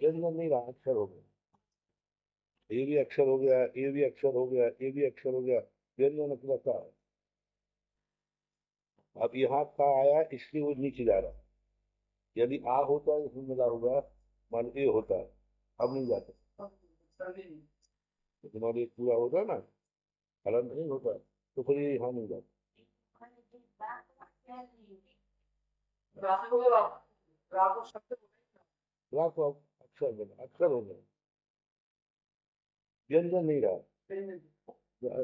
व्यंजन नहीं रहा, अक्षर हो गया। ये भी अक्षर हो गया, ये भी अक्षर हो गया, ये भी अक्षर हो गया। व्यंजन अपना का है। अब यहाँ का आया इसलिए वो नीचे जा रहा है। यदि आ होता है इसमें मिला हुआ, मान ए होता है, अब नहीं जाता। तुम्हारे पूरा होता है ना, हलन नहीं होता, तो फिर ये यहाँ नहीं जाता। राख अब अक्षर बना, अक्षर हो गया, व्यंजन नहीं रहा,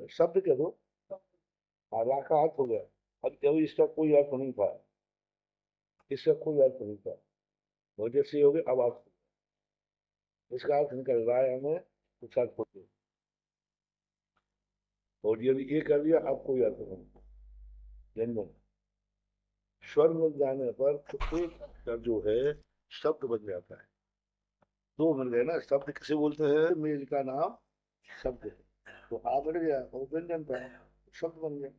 शब्द कह दो। हाँ, राखा अर्थ हो गया। अब जब इसका कोई अर्थ नहीं था, इसका कोई अर्थ नहीं था, वजह से हो गया, अब अर्थ, इसका अर्थ निकल रहा है हमें, कुछ अर्थ होते, और यदि ये कर दिया अब कोई अर्थ नहीं। व्यंजन स्वर मिल जाने पर तो एक अक्षर जो है शब्द बन जाता है। दो मिल गए ना, शब्द किसे बोलते हैं, मेल का नाम शब्द है। तो आ मिल गया और व्यंजन था, शब्द बन गया।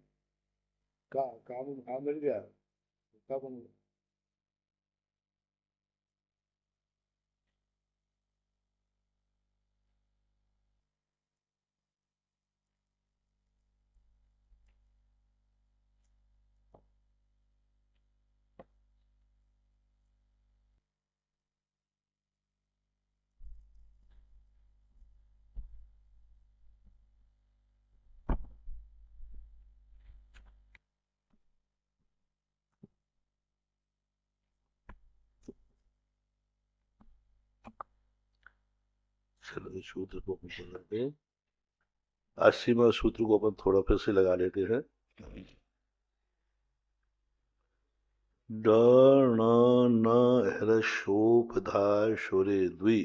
काम आ मिल गया, का बन गया। चलो इस सूत्र को अपन पढ़ लेते हैं। 80वां सूत्र को अपन थोड़ा फिर से लगा लेते हैं। ड ण न ह्रस्वोप धा शुरे द्वि।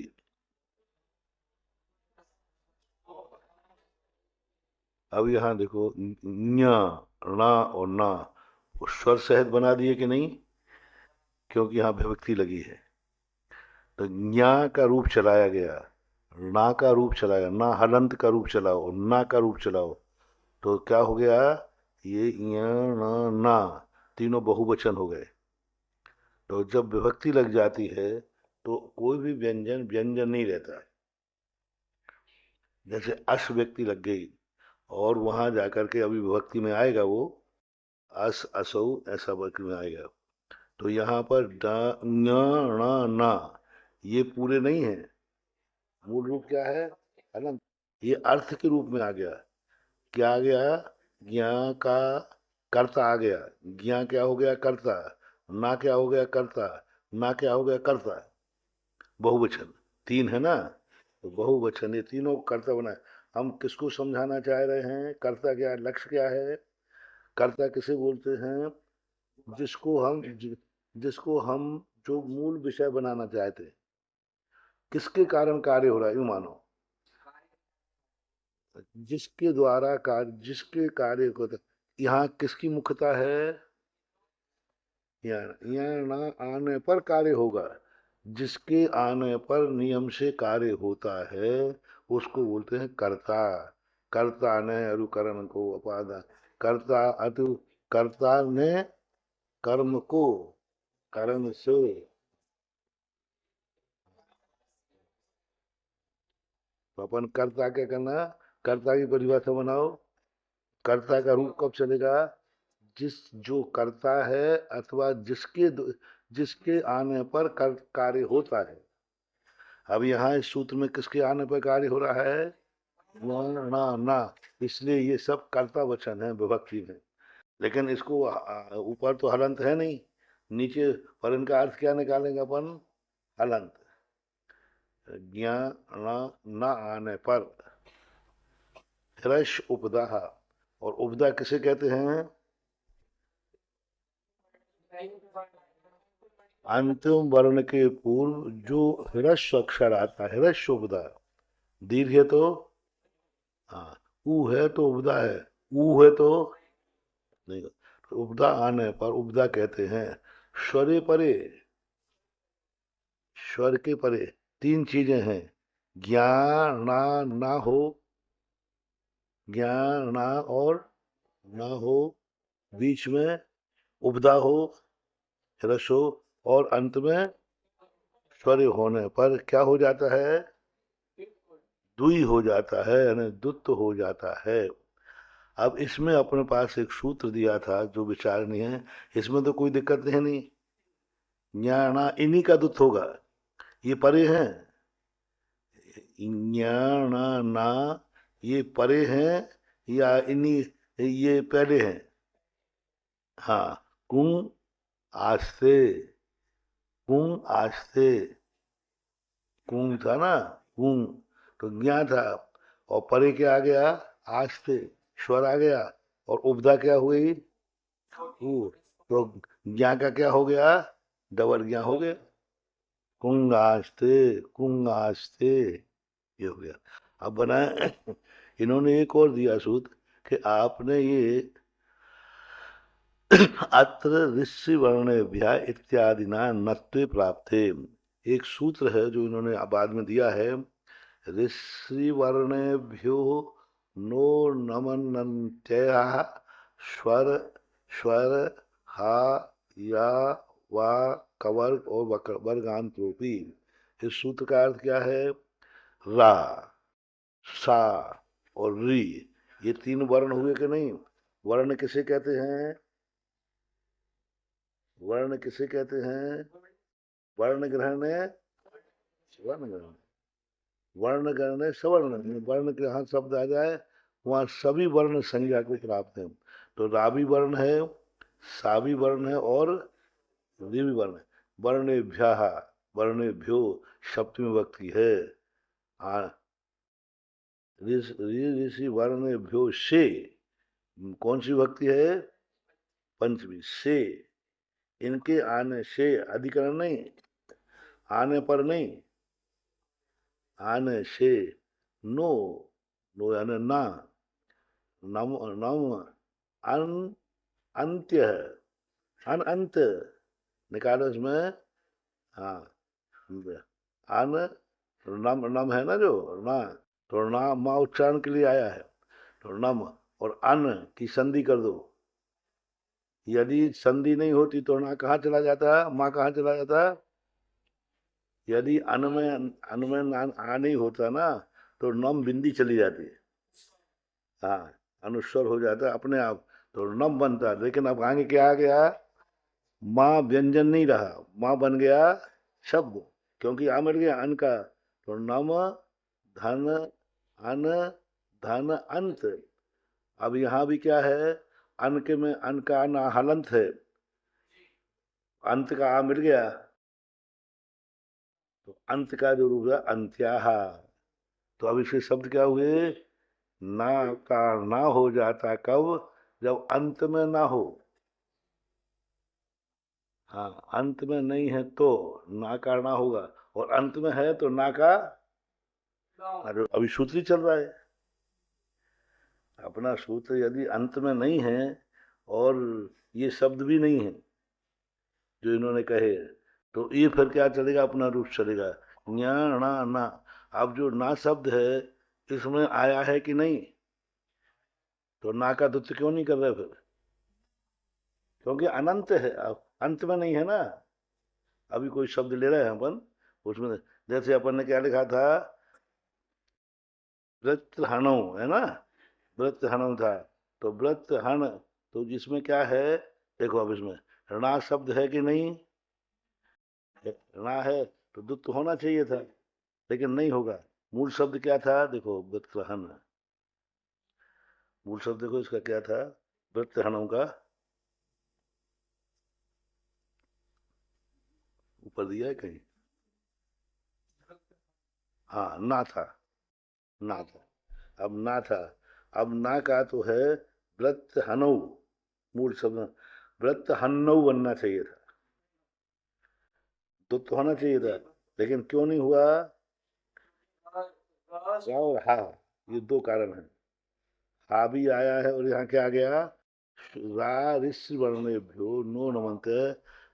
अब यहाँ देखो, न्या, णा और ना वो स्वर सहित बना दिए कि नहीं, क्योंकि यहाँ विभक्ति लगी है। तो न्या का रूप चलाया गया, ना का रूप चलाया, ना हलंत का रूप चलाओ, ना का रूप चलाओ, तो क्या हो गया, ये य न ना तीनों बहुवचन हो गए। तो जब विभक्ति लग जाती है तो कोई भी व्यंजन व्यंजन नहीं रहता। जैसे अश व्यक्ति लग गई और वहां जाकर के अभी विभक्ति में आएगा वो, अस असौ ऐसा विभक्ति में आएगा। तो यहाँ पर ड न ण ना ये पूरे नहीं है। मूल रूप क्या है, अनंत। ये अर्थ के रूप में आ गया। क्या आ गया, ज्ञा का कर्ता आ गया। ज्ञा क्या हो गया, कर्ता। ना क्या हो गया, कर्ता। ना क्या हो गया, कर्ता। बहुवचन तीन है ना, तो बहुवचन ये तीनों कर्ता बना। हम किसको समझाना चाह रहे हैं, कर्ता क्या, लक्ष्य क्या है। कर्ता किसे बोलते हैं, जिसको हम जिसको हम जो मूल विषय बनाना चाहते हैं, किसके कारण कार्य हो रहा है, यूं मानो जिसके द्वारा कार्य, जिसके कार्य को। यहाँ किसकी मुख्यता है, यहाँ ना आने पर कार्य होगा। जिसके आने पर नियम से कार्य होता है उसको बोलते हैं कर्ता। कर्ता ने अनुकरण को अपादा, कर्ता अतु, कर्ता ने कर्म को कर्म से। तो अपन कर्ता क्या करना, कर्ता की परिभाषा बनाओ। कर्ता का रूप कब चलेगा, जिस जो करता है अथवा जिसके आने पर कार्य होता है। अब यहाँ इस सूत्र में किसके आने पर कार्य हो रहा है, ना ना, इसलिए ये सब कर्ता वचन है विभक्ति में। लेकिन इसको ऊपर तो हलंत है नहीं, नीचे, पर इनका अर्थ क्या निकालेंगे अपन, हलंत। ज्ञा न आने पर ह्रस्व उपदा, और उपदा किसे कहते हैं, अंतिम वर्ण के पूर्व जो ह्रस्व अक्षर आता है, ह्रस्व उपदा, दीर्घ है तो, हाँ, ऊ है तो उपदा है, ऊ है तो नहीं, तो उपदा आने पर उपदा कहते हैं। स्वरे परे, स्वर के परे तीन चीजें हैं, ज्ञान ना, ना हो, ज्ञान ना और ना हो, बीच में उपदा हो, ह्रस्व हो, और अंत में स्वर होने पर क्या हो जाता है, द्वि हो जाता है, यानी द्वुत हो जाता है। अब इसमें अपने पास एक सूत्र दिया था जो विचारणीय है, इसमें तो कोई दिक्कत है नहीं, ज्ञाना इन्हीं का द्वुत होगा, ये परे हैं, ज्ञाना ना, ये परे हैं या इन्हीं, ये पहले हैं। हाँ, कुं आस्ते, कुं आस्ते, कुंग था ना, कुंग, तो ज्ञा था, और परे क्या आ गया, आस्ते, स्वर आ गया, और उपदा क्या हुई, ऊ, तो ज्ञा का क्या हो गया, डबल ज्ञा हो गया, कुंगास्ते, कुंगास्ते, ये हो गया। अब बनाए इन्होंने एक और दिया सूत्र कि आपने ये अत्र ऋषि वर्णेभ्य इत्यादि ना नत्वे प्राप्ते, एक सूत्र है जो इन्होंने बाद में दिया है, ऋषि वर्णेभ्यो नो नमनन्त्यः स्वर, स्वर, हा, या, वा, कवर्ग और वर्गांतरोपी। इस सूत्र का अर्थ क्या है, रा, सा और री, ये तीन वर्ण हुए कि नहीं, वर्ण किसे कहते हैं, वर्ण किसे कहते हैं, वर्ण ग्रहण है, वर्ण ग्रहण, वर्ण ग्रहण है सवर्ण, वर्ण के यहाँ शब्द आ जाए वहां सभी वर्ण संज्ञा को प्राप्त है। तो रावी वर्ण है, सावी वर्ण है और रीवी वर्ण है। वर्णेभ्य, वर्णेभ्यो सप्तमी विभक्ति है, ऋषि वर्णेभ्यो से कौन सी विभक्ति है, पंचमी से, इनके आने से, अधिकरण नहीं, आने पर नहीं, आने से, नो, नो यानी ना, नम, नम, अन, अंत्य है, अन अंत, निकालो इसमें, हाँ, अन, नम, नम है ना जो, ना, तो ना माँ उच्चारण के लिए आया है, तो नम, और अन की संधि कर दो, यदि संधि नहीं होती तो ना कहाँ चला जाता, माँ कहाँ चला जाता, यदि अन में आ नहीं होता ना, तो नम बिंदी चली जाती है, हाँ, अनुस्वर हो जाता है अपने आप, तो नम बनता है, लेकिन अब आगे क्या आ गया, माँ व्यंजन नहीं रहा, माँ बन गया शब्द, क्योंकि आ मिल गया अन का, तो नम, धन, अन, धन, अंत। अब यहाँ भी क्या है, अन के में अन का ना हलंत है, अंत का आ मिल गया, तो अंत का जो रूप है अंत्याह, तो अब इसके शब्द क्या हुए, ना का ना हो जाता कब, जब अंत में ना हो, हाँ, अंत में नहीं है तो ना का ना होगा, और अंत में है तो ना का, अरे अभी सूत्र ही चल रहा है, अपना सूत्र यदि अंत में नहीं है और ये शब्द भी नहीं है जो इन्होंने कहे, तो ये फिर क्या चलेगा, अपना रूप चलेगा, न्या, ना, ना। अब जो ना शब्द है इसमें आया है कि नहीं, तो ना का दुत्व क्यों नहीं कर रहे फिर, क्योंकि अनंत है, अब अंत में नहीं है ना, अभी कोई शब्द ले रहे हैं अपन उसमें, जैसे अपन ने क्या लिखा था, व्रत हणो है ना, व्रत हणो था, तो व्रत हण, तो जिसमें क्या है, देखो अब इसमें ऋणा शब्द है कि नहीं, ऋणा है, तो दुत्व होना चाहिए था, लेकिन नहीं होगा, मूल शब्द क्या था, देखो व्रतहन, मूल शब्द देखो इसका क्या था, व्रतहणों का, ऊपर दिया है कहीं, हाँ, ना था, ना था, अब ना था, अब ना का तो है व्रत हनौ, मूल शब्द व्रत हन्नौ बनना चाहिए था, दुत्त होना चाहिए था, लेकिन क्यों नहीं हुआ? रा और हा, ये दो कारण है। हा भी आया है और यहाँ क्या आ गया? रा ऋषि वर्णेभ्यो नो नमक,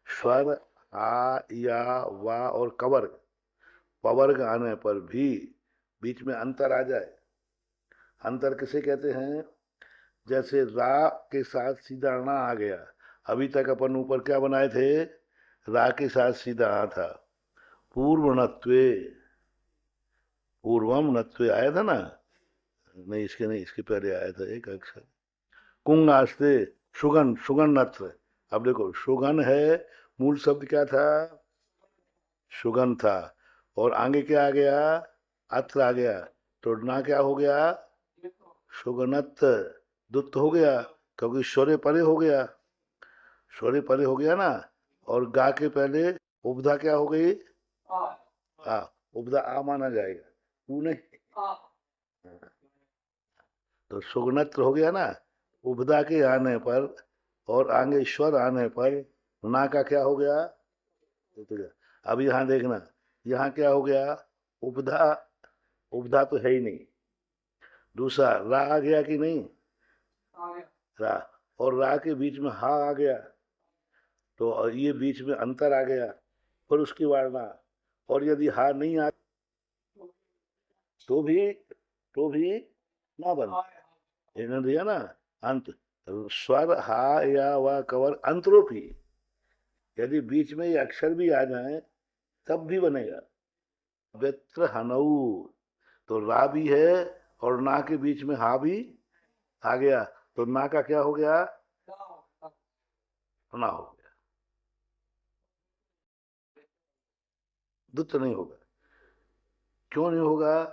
स्वर आ या वा और कवर्ग, पवर्ग आने पर भी बीच में अंतर आ जाए। अंतर किसे कहते हैं? जैसे रा के साथ सीधा णा आ गया, अभी तक अपन ऊपर क्या बनाए थे? रा के साथ सीधा आ था। पूर्व नत्वे, पूर्वम नत्वे आया था ना? नहीं, इसके नहीं, इसके पहले आया था एक अक्षर। कुंग आस्ते, सुगन, सुगन नत्र। अब देखो, सुगन है, मूल शब्द क्या था? सुगन था। और आगे क्या आ गया? अत्र आ गया। तो ना क्या हो गया? सुगनत, दुत्त हो गया, क्योंकि शौर्य परे हो गया। शौर्य परे हो गया ना। और गा के पहले उपधा क्या हो गई? आ, उपधा आ माना जाएगा, ऊ नहीं। तो सुगनत्र हो गया ना। उपधा के आने पर और आगे स्वर आने पर ना का क्या हो गया? तो अब यहाँ देखना, यहाँ क्या हो गया? उपधा, उपधा तो है ही नहीं। दूसरा रा आ गया कि नहीं? रा, और रा के बीच में हा आ गया, तो ये बीच में अंतर आ गया। फिर उसकी वारणा, और यदि हा नहीं आ तो भी, तो भी ना बन, इन्होंने दिया ना अंत। स्वर हा या वा कवर अंतरोपी, यदि बीच में ये अक्षर भी आ जाए तब भी बनेगा। व्यत्र हनऊ, तो रा भी है और ना के बीच में हा भी आ गया, तो ना का क्या हो गया? ना हो गया, दुत्त नहीं होगा। क्यों नहीं होगा?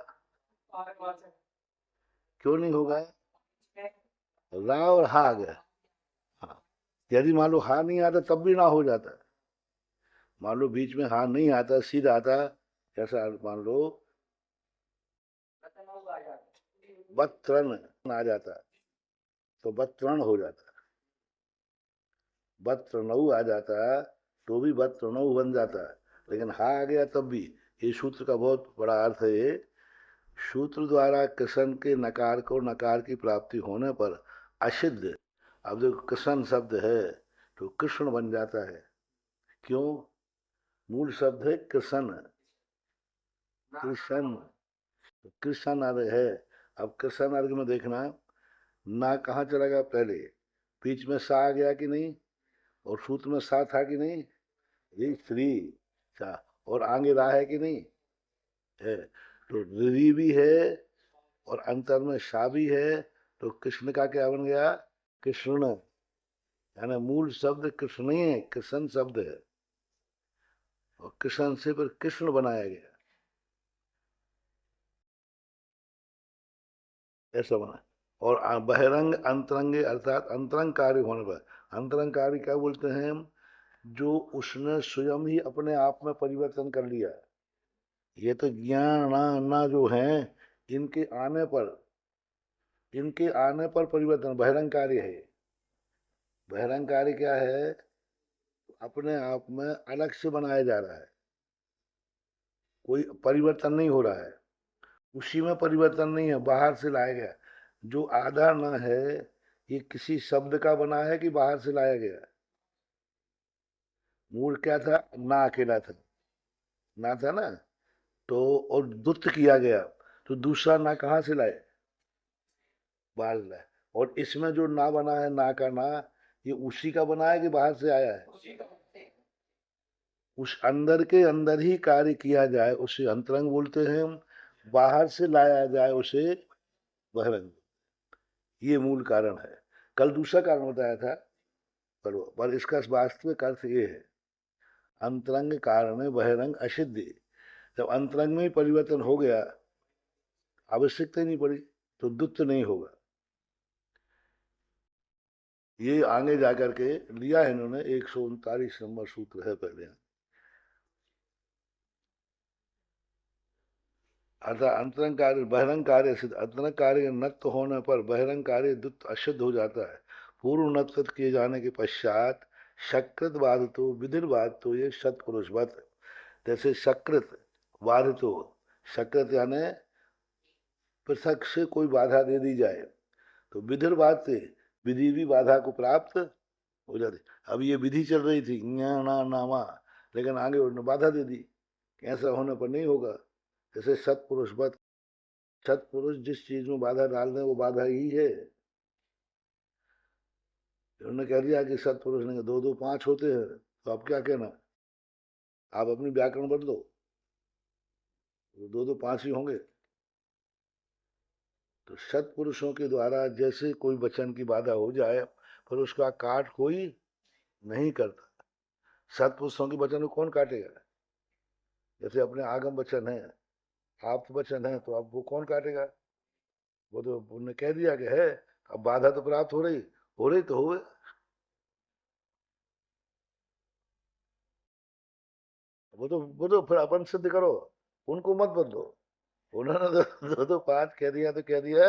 क्यों नहीं होगा? रा और हा आ गया। हाँ, यदि मान लो हा नहीं आता तब भी ना हो जाता। मान लो बीच में हा नहीं आता, सीधा आता, कैसा मान लो बत्रण आ जाता, तो बत्रण हो जाता। बत्रणऊ आ जाता तो भी बत्रणऊ बन जाता, लेकिन हा आ गया तब भी। ये सूत्र का बहुत बड़ा अर्थ है ये। सूत्र द्वारा कृष्ण के नकार को नकार की प्राप्ति होने पर असिद्ध, अब जो कृष्ण शब्द है तो कृष्ण बन जाता है। क्यों? मूल शब्द है कृष्ण, कृष्ण, कृष्ण अर्घ है। अब कृष्ण अर्घ में देखना, ना कहाँ चला गया पहले? बीच में सा आ गया कि नहीं? और सूत्र में सा था कि नहीं? ये श्री सा, और आगे रा है कि नहीं? है। तो री भी है और अंतर में सा भी है, तो कृष्ण का क्या बन गया? कृष्ण, यानी मूल शब्द कृष्ण नहीं है, कृष्ण शब्द है, और कृष्ण से फिर कृष्ण बनाया गया, ऐसा बना। और बहिरंग अंतरंग अर्थात अंतरंग कार्य होने पर, अंतरंग कार्य क्या बोलते हैं? जो उसने स्वयं ही अपने आप में परिवर्तन कर लिया। ये तो ज्ञान ना जो है, इनके आने पर, इनके आने पर परिवर्तन बहिरंग कार्य है। बहिरंग कार्य क्या है? अपने आप में अलग से बनाया जा रहा है, कोई परिवर्तन नहीं हो रहा है, उसी में परिवर्तन नहीं है, बाहर से लाया गया। जो आधा न है, ये किसी शब्द का बना है कि बाहर से लाया गया? मूल क्या था? ना अकेला था, ना था ना। तो और दुत्त किया गया, तो दूसरा ना कहाँ से लाए? बाहर से लाए। और इसमें जो ना बना है, ना का ना, ये उसी का बना है कि बाहर से आया है? उस अंदर के अंदर ही कार्य किया जाए उसे अंतरंग बोलते हैं, बाहर से लाया जाए उसे बहिरंग। ये मूल कारण है। कल दूसरा कारण बताया था, पर इसका वास्तविक अर्थ ये है, अंतरंग कारण बहिरंग असिद्धि। जब अंतरंग में ही परिवर्तन हो गया, आवश्यकता ही नहीं पड़ी, तो दुत्त नहीं होगा। ये आगे जाकर के लिया है इन्होंने, 139 नंबर सूत्र है पहले। अर्थात अंतरंग कार्य बहिरंग कार्य सिद्ध, अंतरंग कार्य नत्व होने पर बहिरंग कार्य दुत्त अशुद्ध हो जाता है। पूर्व नत्व किए जाने के पश्चात सकृत बाद तो विधिर बाद तो ये सत्पुरुषवत, जैसे सकृत बाधित हो, सकृत यानी पृथक से कोई बाधा दे दी जाए, तो विधिर बाध से विधि भी बाधा को प्राप्त हो जाती। अब ये विधि चल रही थी ना नामा, लेकिन आगे उन्होंने बाधा दे दी, ऐसा होने पर नहीं होगा। जैसे सत्पुरुष बत, सत्पुरुष जिस चीज में बाधा डाल दें वो बाधा ही है। उन्होंने कह दिया कि सत्पुरुष ने दो दो पांच होते हैं, तो आप क्या कहना, आप अपनी व्याकरण बदलो, दो दो पांच ही होंगे। तो सत्पुरुषों के द्वारा जैसे कोई वचन की बाधा हो जाए पर उसका काट कोई नहीं करता। सत्पुरुषों के वचन को कौन काटेगा? जैसे अपने आगम वचन है, आप वचन है, तो अब वो कौन काटेगा? वो तो उन्होंने कह दिया कि है, अब बाधा तो प्राप्त हो रही तो हो। वो तो फिर अपन सिद्ध करो, उनको मत बदलो। उन्होंने तो दो दो पांच कह दिया तो कह दिया।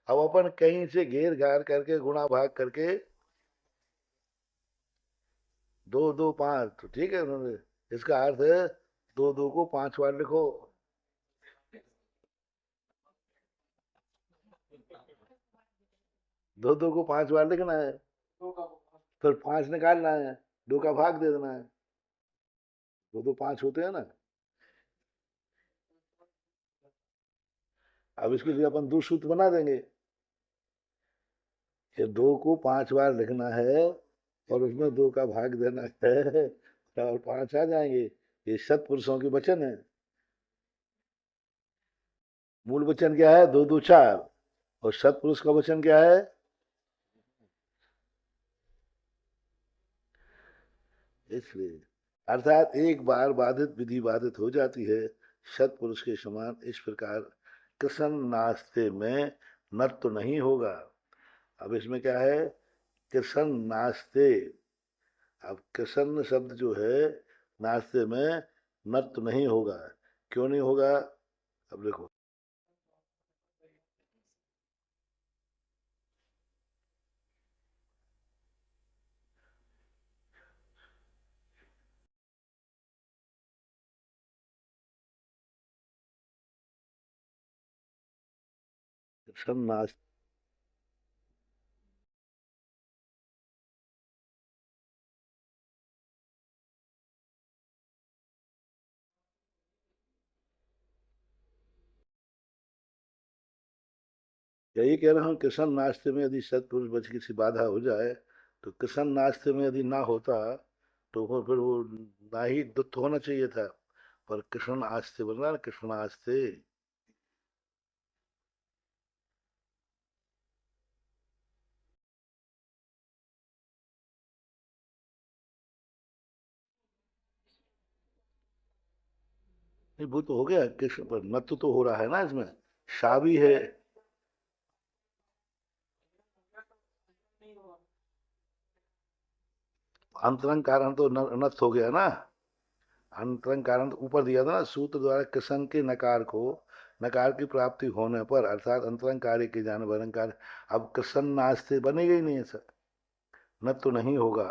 अब अपन कहीं से घेर घार करके गुणा भाग करके दो दो पांच, तो ठीक है, उन्होंने इसका अर्थ है दो दो को पांच बार लिखो। दो दो को पांच बार लिखना है, फिर पांच निकालना है, दो का भाग दे देना है, दो दो पांच होते हैं ना। अब इसके लिए अपन दो सूत्र बना देंगे कि दो को पांच बार लिखना है और उसमें दो का भाग देना है, और पांच आ जाएंगे। ये सत्पुरुषों के वचन है। मूल वचन क्या है? दो दो चार। और सत्पुरुष का वचन क्या है? इसलिए अर्थात एक बार बाधित विधि बाधित हो जाती है सत्पुरुष के समान। इस प्रकार कृष्ण नास्ते में नत तो नहीं होगा। अब इसमें क्या है? कृष्ण नास्ते। अब कृष्ण शब्द जो है नास्ते में नत तो नहीं होगा। क्यों नहीं होगा? अब देखो, कृष्ण नास्ते, यही कह रहा हूँ, कृष्ण नास्ते में यदि सत्पुरुष बच किसी बाधा हो जाए, तो कृष्ण नास्ते में यदि ना होता तो फिर वो ना ही दुत्त होना चाहिए था, पर कृष्ण आस्ते बन रहा ना, कृष्ण आस्ते। नहीं, वो तो हो गया कृष्ण, पर नत्व तो हो रहा है ना इसमें, शा भी है। अंतरंग कारण तो नत्थ हो गया ना। अंतरंग कारण तो ऊपर दिया था ना, सूत्र द्वारा कृष्ण के नकार को, नकार की प्राप्ति होने पर अर्थात अंतरंग कार्य के जान कार्य। अब कृष्ण नास्ते बनेगा ही नहीं ऐसा, न तो नहीं होगा।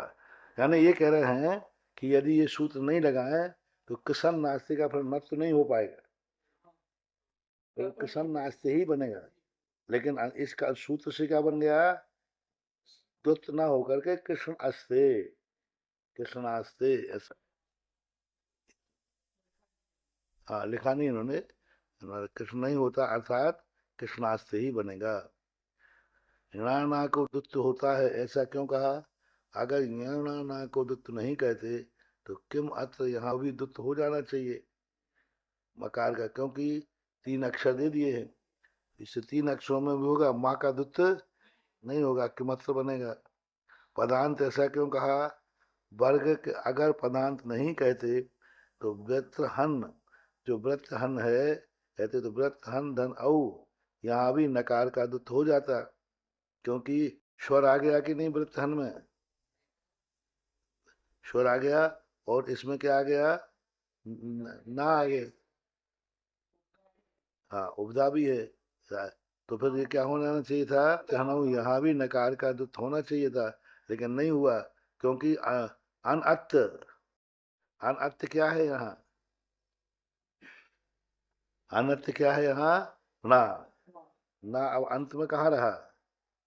यानी ये कह रहे हैं कि यदि ये सूत्र नहीं लगाए तो कृष्ण नास्ते का फिर नत तो नहीं हो पाएगा, तो कृष्ण नास्ते ही बनेगा। लेकिन इसका सूत्र से क्या बन गया? दुत ना होकर के कृष्ण अस्ते, कृष्ण आस्ते ऐसा। हाँ, लिखा नहीं इन्होंने, कृष्ण नहीं होता, अर्थात कृष्णास्ते ही बनेगा। णा को दुत्त होता है, ऐसा क्यों कहा? अगर णा को दुत्त नहीं कहते तो किम अत्र यहाँ भी दुत्त हो जाना चाहिए मकार का, क्योंकि तीन अक्षर दे दिए हैं। इससे तीन अक्षरों में भी होगा, माँ का दुत्त नहीं होगा, किमत्र बनेगा। पदांत ऐसा क्यों कहा? वर्ग के अगर पदांत नहीं कहते तो व्रतहन, जो व्रतहन है कहते तो व्रतहन धन औ, यहाँ भी नकार का दुत्त हो जाता, क्योंकि स्वर आ गया कि नहीं व्रतहन में? स्वर आ गया, और इसमें क्या आ गया? ना आ गया। हाँ, उपधा भी है। तो फिर ये क्या होना चाहिए था? कहना हूँ यहाँ भी नकार का दुत्त होना चाहिए था, लेकिन नहीं हुआ, क्योंकि अनअत, अनअत क्या है यहाँ? अनर्थ क्या है यहाँ? ना। ना अब अंत में कहाँ रहा?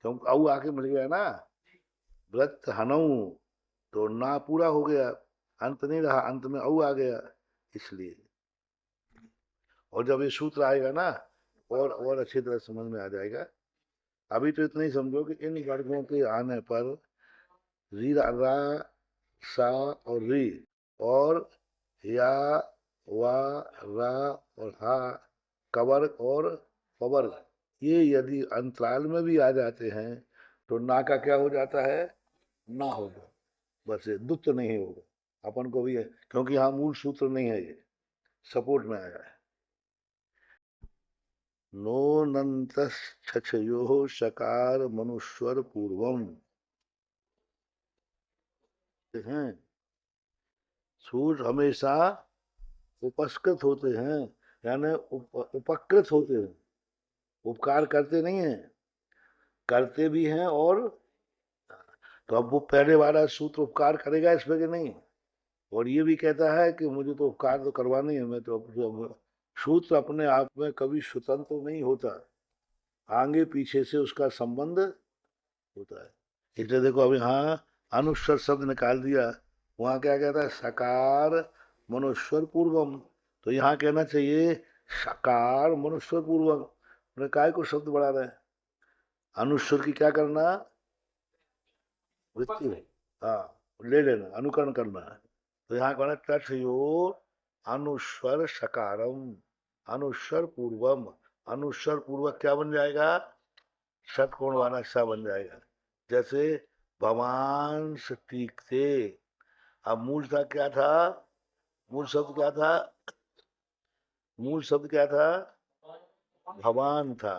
क्योंकि औ आके मिल गया ना। व्रत हनऊ, तो ना पूरा हो गया, अंत नहीं रहा, अंत में औ आ गया, इसलिए। और जब ये सूत्र आएगा ना, और अच्छी तरह समझ में आ जाएगा। अभी तो इतना ही समझो कि इन वर्गों के आने पर री, रा, सा और री, और या, वा, रा और हा, कवर्ग और पवर्ग, ये यदि अंतराल में भी आ जाते हैं तो ना का क्या हो जाता है? ना होगा। बस ये दुत्त नहीं होगा अपन को भी है, क्योंकि यहाँ मूल सूत्र नहीं है, ये सपोर्ट में आया है। नो नंत छछयो शकार मनुष्वर पूर्वम हैं। सूर्य हमेशा उपस्कृत होते हैं, यानी उपकृत होते हैं, उपकार करते नहीं हैं, करते भी हैं। और तो अब वो पहले वाला सूत्र उपकार करेगा इसमें कि नहीं? और ये भी कहता है कि मुझे तो उपकार तो करवाना ही है, मैं तो सूत्र अपने आप में कभी स्वतंत्र नहीं होता, आगे पीछे से उसका संबंध होता है। इसलिए देखो अब यहाँ अनुस्वर शब्द निकाल दिया, वहां क्या कहता है? सकार मनुष्वर पूर्वम। तो यहाँ कहना चाहिए सकार मनुष्वर पूर्वम। उन्हें काय को शब्द बढ़ा रहे हैं? अनुस्वर की क्या करना? वृत्ति है, हाँ, ले लेना, अनुकरण करना है। तो यहाँ कहना तथयो अनुस्वर सकारम, अनुस्वर पूर्वम। अनुस्वर पूर्वक क्या बन जाएगा? षटकोण वाला सा बन जाएगा। जैसे भवान सटीकते, अब मूल था क्या था? मूल शब्द क्या था? मूल शब्द क्या था? भवान था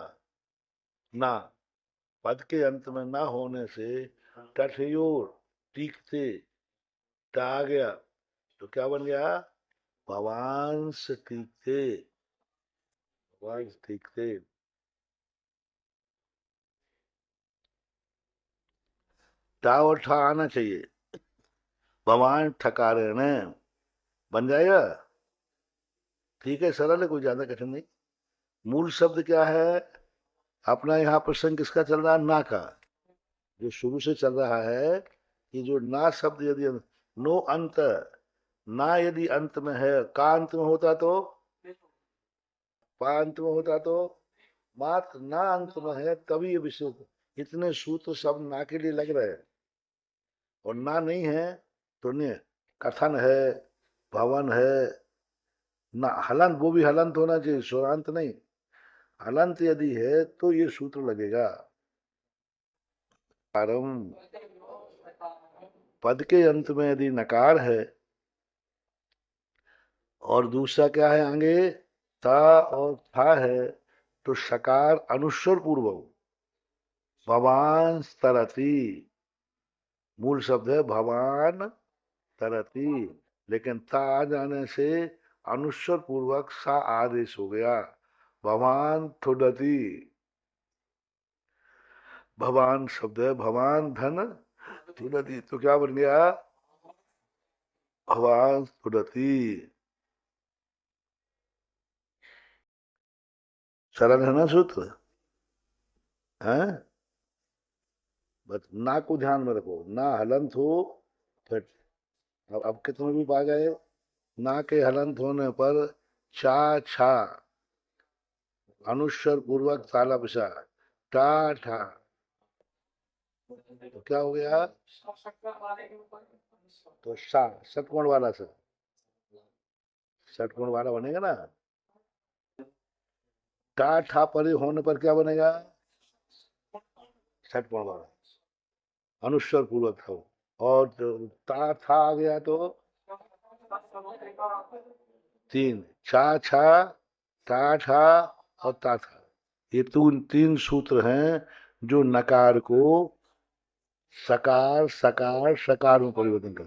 ना। पद के अंत में ना होने से तठयोर टीकते टा आ गया, तो क्या बन गया? भवान सटीकते, भवान सटीकते। टा और ठा आना चाहिए। भगवान ठकारे ने बन जाएगा। ठीक है, सरल है, कोई ज्यादा कठिन नहीं। मूल शब्द क्या है? अपना यहाँ प्रसंग किसका चल रहा है? ना का। जो शुरू से चल रहा है कि जो ना शब्द यदि नो अंत, ना यदि अंत में है, का अंत में होता तो, पा अंत में होता तो, मात्र ना अंत में है तभी ये विषय। इतने सूत्र सब ना के लिए लग रहे हैं, और ना नहीं है तो नहीं। कथन है, भवन है, ना हलंत, वो भी हलंत होना चाहिए, स्वरांत नहीं। हलंत यदि है तो ये सूत्र लगेगा। कारम, पद के अंत में यदि नकार है, और दूसरा क्या है आगे? ता और था है, तो सकार अनुस्वर पूर्वक भवान तरती। मूल शब्द है भवान तरती, लेकिन ता आ जाने से अनुस्वर पूर्वक सा आदेश हो गया, भवान थुडती। भवान शब्द है भवान धन थुडती, तो क्या बन गया? भवान थुडती। सरल है ना सूत्र? है। बस ना को ध्यान में रखो, ना हलंत हो फिर। अब कितने भी पा गए? ना के हलंत होने पर चा छा, अनुस्वर पूर्वक ताला पिसा, टा ठा, तो क्या हो गया? तो सा, षटकोण वाला सा, षटकोण वाला बनेगा ना। टा ठा परे होने पर क्या बनेगा? षटकोण वाला, अनुस्वर पूर्वक हो। और ता था आ गया तो तीन, छा छा, टा ठा और ता था। ये तीन तीन सूत्र हैं जो नकार को सकार सकार सकार में परिवर्तन कर।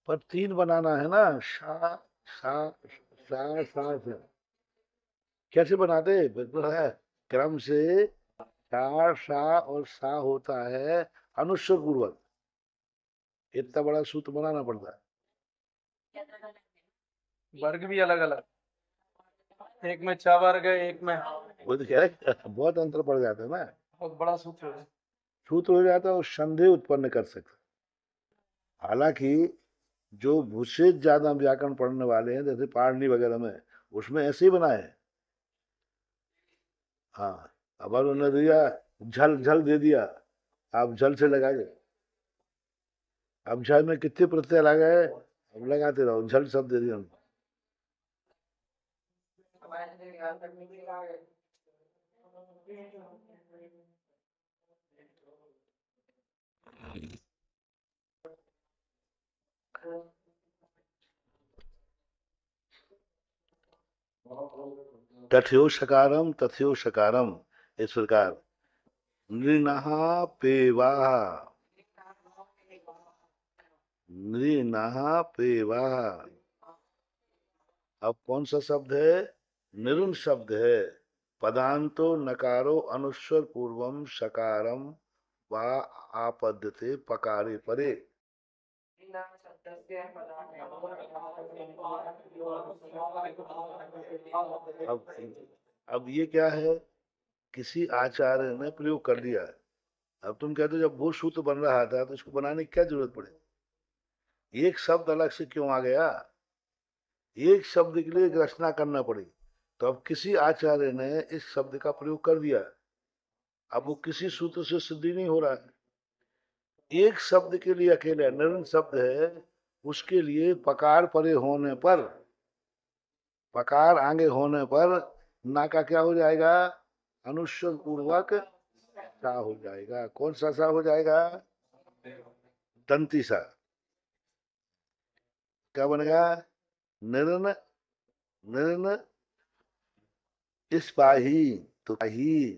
पर तीन बनाना है ना, शा सा सा सा सा। कैसे बनाते? बिल्कुल है, क्रम से। शा सा और सा होता है अनुस्वर पूर्वक, इतना बड़ा सूत्र बनाना पड़ता है। वर्ग भी अलग अलग, एक में 6 वर्ग है, एक में वो तो कह रहे बहुत अंतर पड़ जाता है ना। बहुत बड़ा सूत्र है। सूत्र हो जाता है और संदेह उत्पन्न कर सकता। हालांकि जो मुझसे ज्यादा व्याकरण पढ़ने वाले हैं जैसे पाणिनि वगैरह में, उसमें ऐसे ही बनाए हैं। हाँ, अब उन्होंने दिया झल झल दे दिया, आप झल से लगाए। अब झल में कितने प्रत्यय लगाए, अब लगाते रहो, झल शब्द दे दिया उनको। तथ्यो सकारम तथ्यो सकारम, इस प्रकार नृणः पेवाः, नृणः पेवाः। अब कौन सा शब्द है, निरुन शब्द है। पदांतो नकारो अनुस्वर पूर्वम सकारम वा आपद्यते पकारे परे। अब अब ये क्या है, किसी आचार्य ने प्रयोग कर दिया है। अब तुम कहते हो जब वो सूत्र बन रहा था तो इसको बनाने की क्या जरूरत पड़ी, एक शब्द अलग से क्यों आ गया, एक शब्द के लिए एक रचना करना पड़ी। तो अब किसी आचार्य ने इस शब्द का प्रयोग कर दिया, अब वो किसी सूत्र से सिद्ध ही नहीं हो रहा है। एक शब्द के लिए अकेले निरन शब्द है, उसके लिए पकार परे होने पर, पकार आगे होने पर ना का क्या हो जाएगा, अनुस्वर पूर्वक सा हो जाएगा। कौन सा सा हो जाएगा, दंती सा। क्या बनेगा, निरन, निरन इस्पाही। तो ही,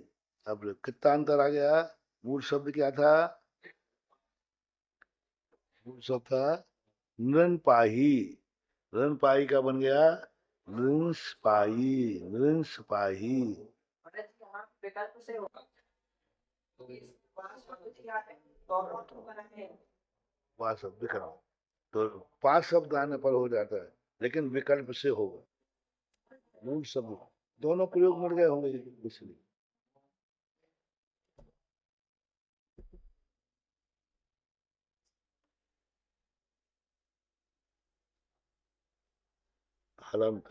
अब कितना अंतर आ गया, मूल शब्द क्या था, मूल शब्द था नृन पाही, नृन पाही का बन गया नृंस पाही, नृंस पाही। वह शब्द विकल्प, तो पांच शब्द आने पर हो जाता है, लेकिन विकल्प से होगा। मूल शब्द दोनों प्रयोग मिल गए होंगे इसलिए। हलंत,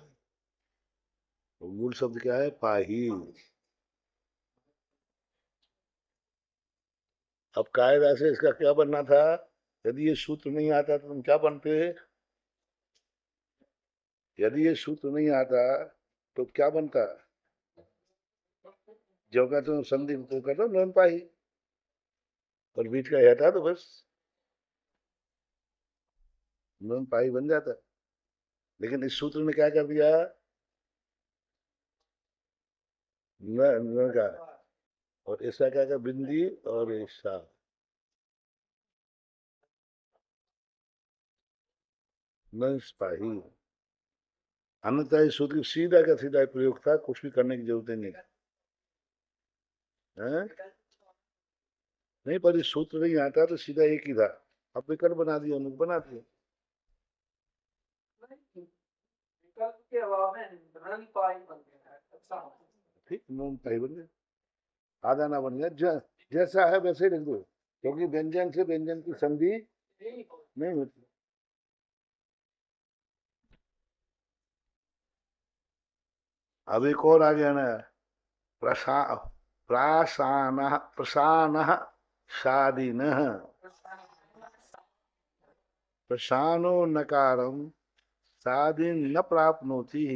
मूल शब्द क्या है, पाही। अब कायदा से इसका क्या बनना था, यदि ये सूत्र नहीं आता तो तुम क्या बनते, यदि ये सूत्र नहीं आता तो क्या बनता, जो का तुम संधि तो कर दो नन पाही, और बीच का हटा तो बस नन पाही बन जाता। लेकिन इस सूत्र ने क्या कर दिया, न, न का, और इसका क्या कर बिंदी और ईसा, न पाही। अन्यथा इस सूत्र सीधा का सीधा प्रयोग था, कुछ भी करने की जरूरत नहीं है। नहीं, पर इस सूत्र नहीं आता तो सीधा एक ही था, अब विकल्प बना दिया, उन्होंने बना दिया। ठीक, नून पाही बन गया, आधा ना बन गया, जैसा है वैसे ही लिख दो, क्योंकि व्यंजन से व्यंजन की संधि नहीं होती। अब एक और आ गया ना, प्रसा प्रासान, प्रसान शादीन, प्रसानो नकारम शादीन न प्राप्नोति।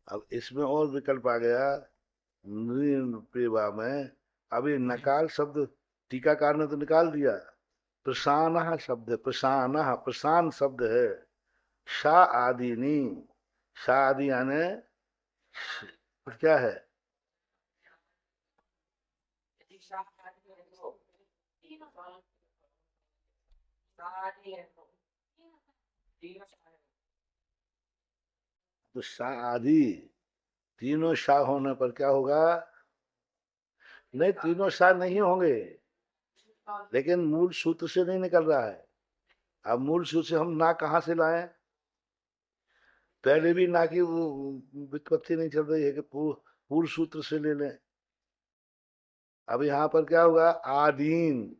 अब इसमें और विकल्प आ गया नृपेवा में। अभी नकार शब्द टीकाकार ने तो निकाल दिया, प्रसान शब्द है, प्रसान, प्रसान शब्द है, शा आदि नहीं, शा आदि यानी क्या है, तो शा आदि, तीनों शा होने पर क्या होगा, नहीं, तीनों सा नहीं होंगे, लेकिन मूल सूत्र से नहीं निकल रहा है। अब मूल सूत्र से हम ना कहाँ से लाए? पहले भी ना की वो व्युत्पत्ति नहीं चल रही है कि पूर्व सूत्र से ले लें। अब यहाँ पर क्या होगा? आदीन।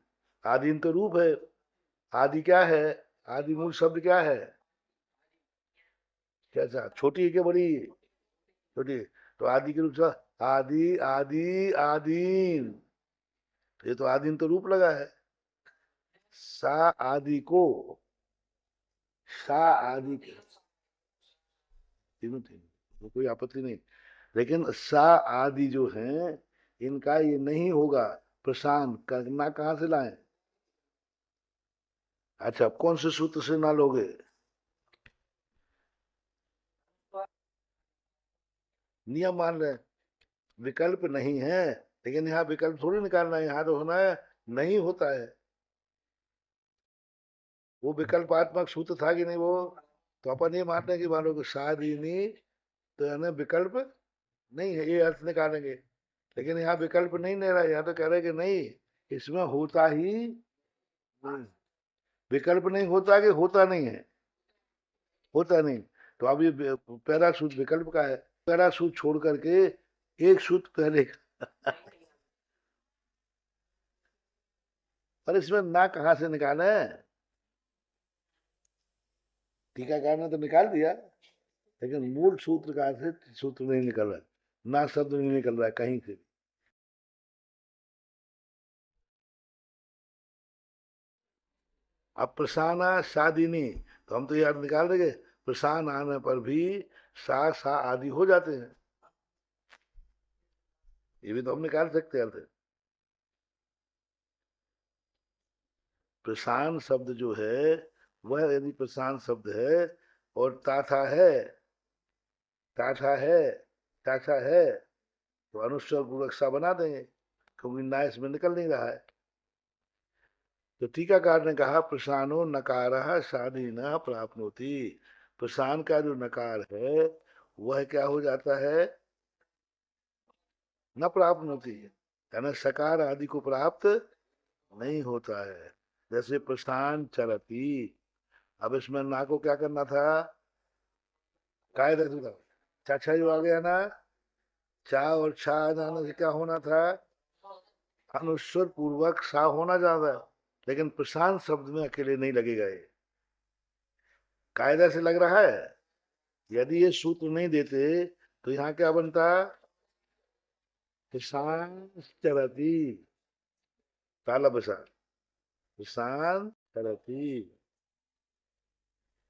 आदीन तो रूप है। आदि क्या है? आदि मूल शब्द क्या है? कैसा? छोटी है क्या बड़ी? छोटी। तो आदि के रूप से आदि आदि आदीन, तो ये तो आदीन तो रूप लगा है। सा आदि को, सा आदि के, तीनों तीन, तो कोई आपत्ति नहीं। लेकिन सा आदि जो है, इनका ये नहीं होगा। प्रशांत करना कहाँ से लाए? अच्छा, अब कौन से सूत्र से ना लोगे? नियम मान रहे हैं, विकल्प नहीं है। लेकिन यहाँ विकल्प थोड़ी निकालना है, यहाँ तो होना है नहीं होता है। वो विकल्पात्मक सूत्र था कि नहीं वो? तो अपन ये मानते हैं कि मान लो कि शादीनी, तो है ना विकल्प नहीं है, ये अर्थ निकालेंगे। लेकिन यहाँ विकल्प नहीं ले रहा है, यहाँ तो कह रहे हैं कि नहीं, इसमें होता ही नहीं। विकल्प नहीं होता कि होता नहीं है? होता नहीं। तो अब ये पहला सूत्र विकल्प का है। पहला सूत्र छोड़ करके एक सूत्र पहले का। पर इसमें ना कहाँ से निकाले? टीकाकार ने तो निकाल दिया, लेकिन मूल सूत्र का से सूत्र नहीं निकल रहा है। ना शब्द नहीं निकल रहा है कहीं से। अब प्रसाना शादिनी, तो हम तो याद निकाल देंगे। प्रसान आने पर भी सा आदि हो जाते हैं, ये भी तो हम निकाल सकते हैं। प्रसान शब्द जो है, वह यदि प्रसान शब्द है और ताथा है, ताथा है, ताथा है, तो अनुस्वर पूर्वक सा बना देंगे, क्योंकि ना इसमें निकल नहीं रहा है। तो टीकाकार ने कहा प्रसानो नकार शादी न प्राप्नोति। प्रसान का जो नकार है वह क्या हो जाता है? न प्राप्नोति, यानी सकार आदि को प्राप्त नहीं होता है। जैसे प्रस्थान चरती, अब इसमें ना को क्या करना था? काय रखना था। चाचा जो आ गया ना, चा और छा जाने से क्या होना था? अनुस्वर पूर्वक सा होना ज्यादा है। लेकिन प्रशांत शब्द में अकेले नहीं लगेगा ये, कायदा से लग रहा है। यदि ये सूत्र नहीं देते तो यहाँ क्या बनता? प्रशांत चरती, ताला बसा, प्रशांत चरती,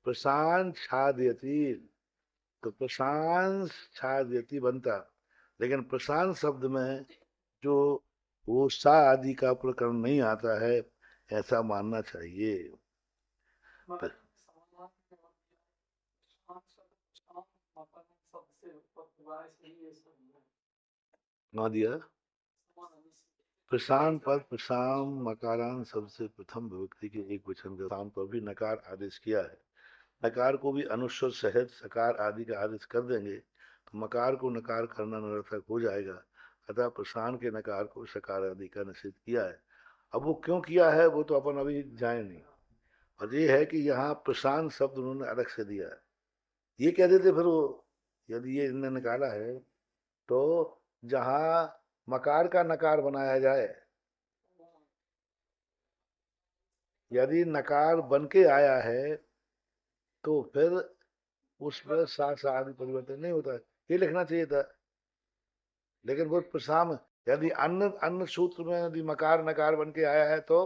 प्रशांत छादयती, तो प्रशांत छादयती बनता। लेकिन प्रशांत शब्द में जो वो सा आदि का प्रकरण नहीं आता है, ऐसा मानना चाहिए। ना दिया। प्रशांत पर प्रशाम मकारान सबसे प्रथम विभक्ति के एक वचन के स्थान पर भी नकार आदेश किया है। नकार को भी अनुस्वर सहित सकार आदि का आदेश कर देंगे तो मकार को नकार करना निरर्थक हो जाएगा। अतः प्रशांत के नकार को सकार आदि का निषेध किया है। अब वो क्यों किया है वो तो अपन अभी जाए नहीं। और ये है कि यहाँ प्रशांत शब्द उन्होंने अलग से दिया है। ये कह देते फिर वो, यदि ये इन्होंने निकाला है तो जहाँ मकार का नकार बनाया जाए, यदि नकार बन के आया है तो फिर उसमें सा आदि परिवर्तन नहीं होता है, ये लिखना चाहिए था। लेकिन वो प्रसाम, यदि अन्य अन्य सूत्र में यदि मकार नकार बन के आया है तो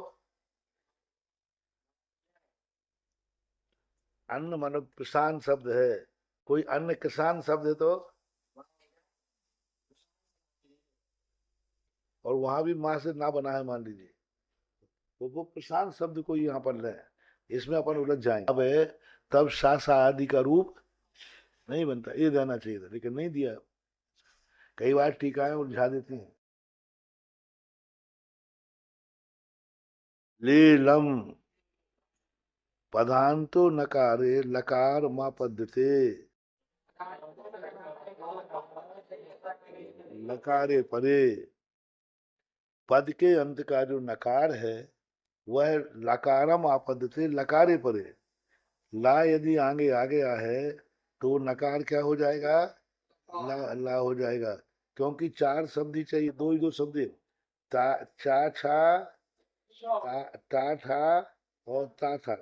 अन्न मानो किसान शब्द है, कोई अन्य किसान शब्द है तो, और वहां भी माँ से ना बना है मान लीजिए, तो वो प्रशांत शब्द को यहाँ पर ले, इसमें अपन उलझ जाएंगे। अब है तब सा आदि का रूप नहीं बनता, ये देना चाहिए था लेकिन नहीं दिया। कई बार टीकाएं उलझा देती हैं। लीलम पदांतो नकारे लकार मा पद्धते, लकारे परे, पद के अंत का जो नकार है वह लकारम आपदते लकारे परे। ला यदि आगे आ गया है तो नकार क्या हो जाएगा, ला हो जाएगा। क्योंकि चार शब्द ही चाहिए, दो ही दो शब्द है। चा छा, ता था और ता था।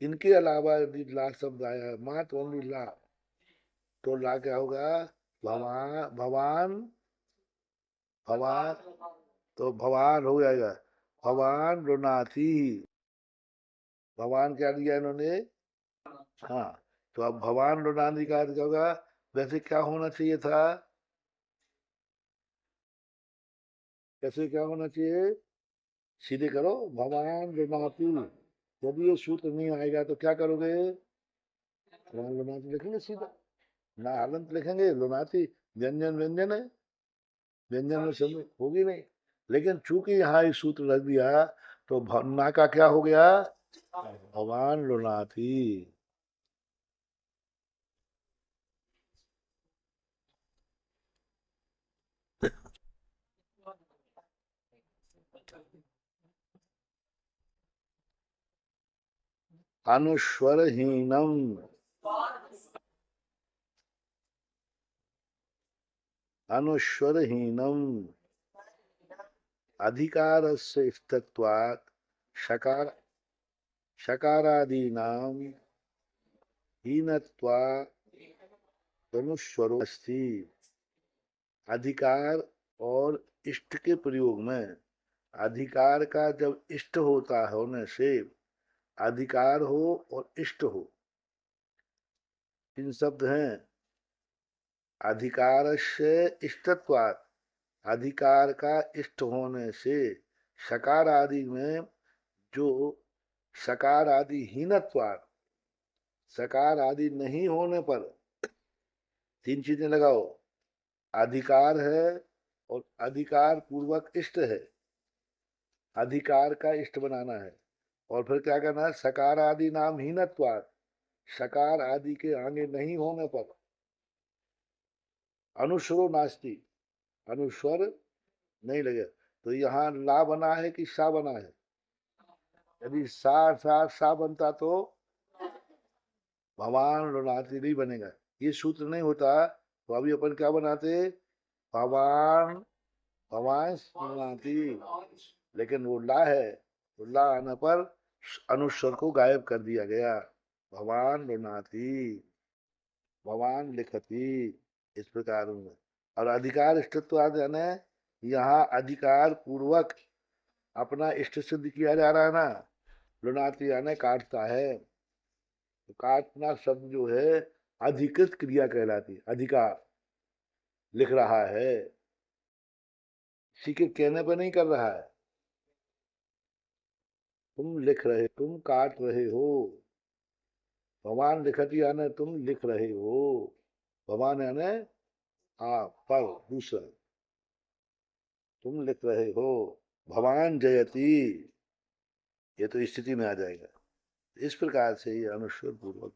इनके अलावा यदि ला शब्द आया, मात्र ओनली ला, तो ला क्या होगा, भवान भवान भवान, तो भवान हो जाएगा। भवान रुनाथी, भगवान क्या दिया इन्होंने, हाँ। तो अब भगवान रुणानी का अर्थ क्या होगा, वैसे क्या होना चाहिए था, कैसे क्या होना चाहिए, सीधे करो, भगवान रुणाती। यदि ये सूत्र नहीं आएगा तो क्या करोगे, भगवान रुणाती लिखेंगे सीधा, ना हलंत लिखेंगे, रुणाती व्यंजन व्यंजन है, व्यंजन में शब्द होगी नहीं। लेकिन चूंकि यहाँ ये सूत्र रख दिया तो ना का क्या हो गया, भगवान रुणाती। अनुस्वरहीनम, अनुस्वरहीनम अधिकारस्य स्थित्वात् शकार शकारादीनां हीनत्वात् अनुस्वरो अस्ति। अधिकार और इष्ट के प्रयोग में, अधिकार का जब इष्ट होता है होने से, अधिकार हो और इष्ट हो, तीन शब्द हैं। अधिकारस्य इष्टत्वात्, अधिकार का इष्ट होने से, शकार आदि में जो सकार आदि हीनत्वात्, सकार आदि नहीं होने पर, तीन चीजें लगाओ, अधिकार है और अधिकार पूर्वक इष्ट है, अधिकार का इष्ट बनाना है। और फिर क्या करना है, सकार आदि नाम हीनत्वात्, सकार आदि के आगे नहीं होने पर, अनुस्वरो नास्ति, अनुस्वर नहीं लगे। तो यहाँ ला बना है कि सा बना है, यदि सा बनता तो भगवान रुणाती नहीं बनेगा, ये सूत्र नहीं होता तो अभी अपन क्या बनाते, भगवान भगवान रुणाती। लेकिन वो ला है, तो ला आने पर अनुस्वर को गायब कर दिया गया, भगवान रुणाती, भगवान लिखती, इस प्रकार में। और अधिकार इष्टत्व यानी यहाँ अधिकार पूर्वक अपना इष्ट सिद्ध किया जा रहा है ना, लुनाती यानी काटता है। तो काटना शब्द जो है अधिकृत क्रिया कहलाती है, अधिकार लिख रहा है, किसी के कहने पर नहीं कर रहा है। तुम लिख रहे, तुम काट रहे हो, भगवान लिखती यानी तुम लिख रहे हो, भगवान यानी आप पर दूसरा, तुम लिख रहे हो, भगवान जयती, ये तो स्थिति में आ जाएगा। इस प्रकार से ये अनुस्वर पूर्वक